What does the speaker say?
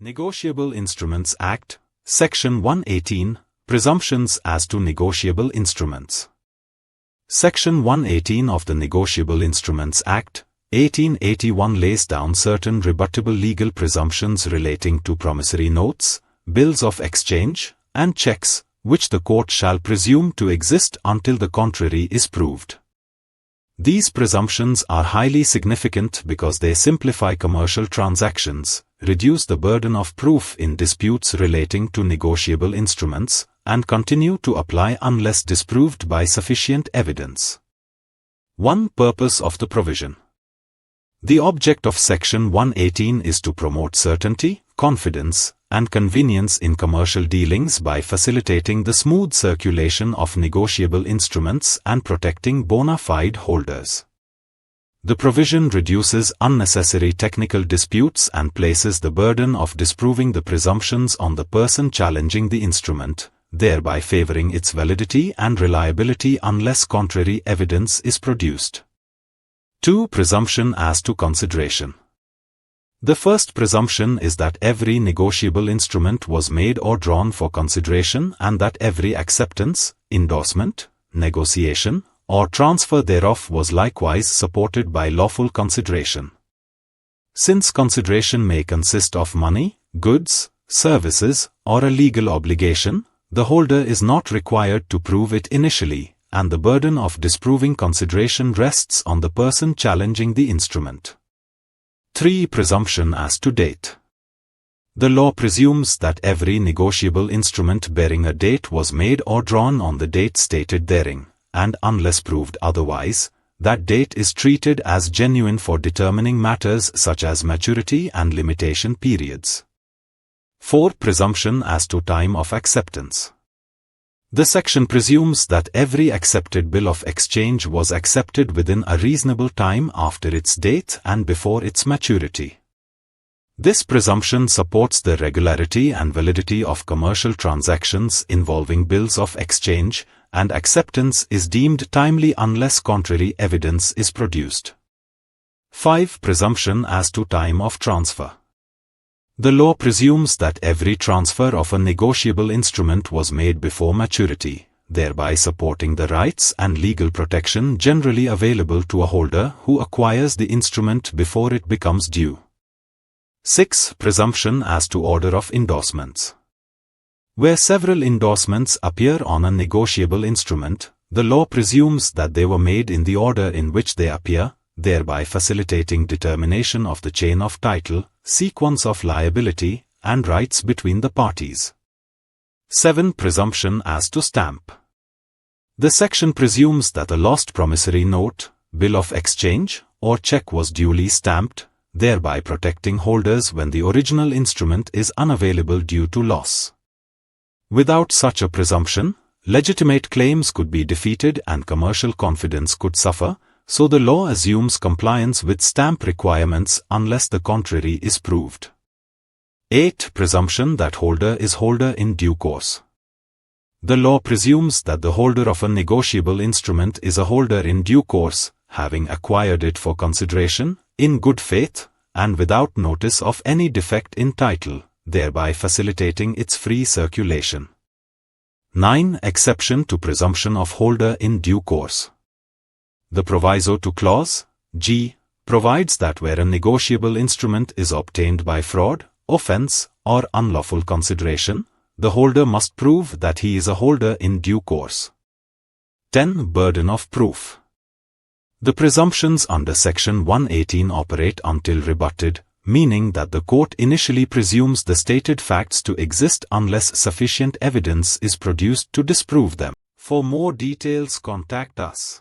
Negotiable Instruments Act, Section 118, Presumptions as to Negotiable Instruments. Section 118 of the Negotiable Instruments Act, 1881 lays down certain rebuttable legal presumptions relating to promissory notes, bills of exchange, and cheques, which the court shall presume to exist until the contrary is proved. These presumptions are highly significant because they simplify commercial transactions, reduce the burden of proof in disputes relating to negotiable instruments, and continue to apply unless disproved by sufficient evidence. 1. Purpose of the provision. The object of Section 118 is to promote certainty, confidence, and convenience in commercial dealings by facilitating the smooth circulation of negotiable instruments and protecting bona fide holders. The provision reduces unnecessary technical disputes and places the burden of disproving the presumptions on the person challenging the instrument, thereby favoring its validity and reliability unless contrary evidence is produced. 2. Presumption as to consideration. The first presumption is that every negotiable instrument was made or drawn for consideration and that every acceptance, endorsement, negotiation, or transfer thereof was likewise supported by lawful consideration. Since consideration may consist of money, goods, services, or a legal obligation, the holder is not required to prove it initially, and the burden of disproving consideration rests on the person challenging the instrument. 3. Presumption as to date. The law presumes that every negotiable instrument bearing a date was made or drawn on the date stated therein, and unless proved otherwise, that date is treated as genuine for determining matters such as maturity and limitation periods. 4. Presumption as to time of acceptance. The section presumes that every accepted bill of exchange was accepted within a reasonable time after its date and before its maturity. This presumption supports the regularity and validity of commercial transactions involving bills of exchange, and acceptance is deemed timely unless contrary evidence is produced. 5. Presumption as to time of transfer. The law presumes that every transfer of a negotiable instrument was made before maturity, thereby supporting the rights and legal protection generally available to a holder who acquires the instrument before it becomes due. 6. Presumption as to order of endorsements. Where several endorsements appear on a negotiable instrument, the law presumes that they were made in the order in which they appear, thereby facilitating determination of the chain of title, sequence of liability, and rights between the parties. 7. Presumption as to stamp. The section presumes that a lost promissory note, bill of exchange, or cheque was duly stamped, thereby protecting holders when the original instrument is unavailable due to loss. Without such a presumption, legitimate claims could be defeated and commercial confidence could suffer, so the law assumes compliance with stamp requirements unless the contrary is proved. 8. Presumption that holder is holder in due course. The law presumes that the holder of a negotiable instrument is a holder in due course, having acquired it for consideration, in good faith, and without notice of any defect in title, thereby facilitating its free circulation. 9. Exception to presumption of holder in due course. The proviso to clause G provides that where a negotiable instrument is obtained by fraud, offense, or unlawful consideration, the holder must prove that he is a holder in due course. 10. Burden of proof. The presumptions under Section 118 operate until rebutted, meaning that the court initially presumes the stated facts to exist unless sufficient evidence is produced to disprove them. For more details, contact us.